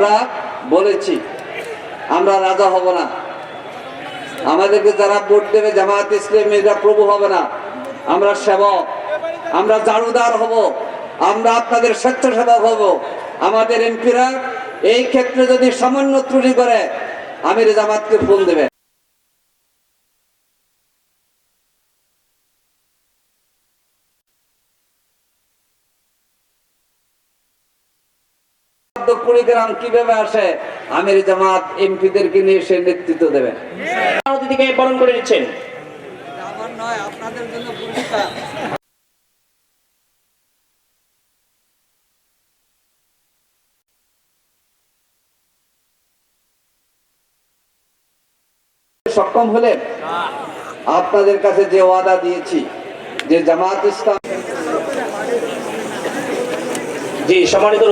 আমরা বলেছি আমরা রাজা হব না, আমাদেরকে যারা ভোট দেবে জামায়াত ইসলামী এরা প্রভু হবে না, আমরা সেবক, আমরা জারুদার হব, আমরা আপনাদের স্বেচ্ছাসেবক হব। আমাদের এমপিরা এই ক্ষেত্রে যদি সামান্য ত্রুটি করে আমির জামাতকে ফোন দেবে। কুড়িগ্রাম কিভাবে আসে আমির জামাত এমপিদেরকে নিয়ে সে নেতৃত্ব দেবেন। অতিথিকে বরণ করে নিচ্ছেন। আমার নয়, আপনাদের জন্য পুরস্কার। সক্ষম হলে আপনাদের কাছে যে ওয়াদা দিয়েছি যে জামাত ইসলাম জি সম্মানিত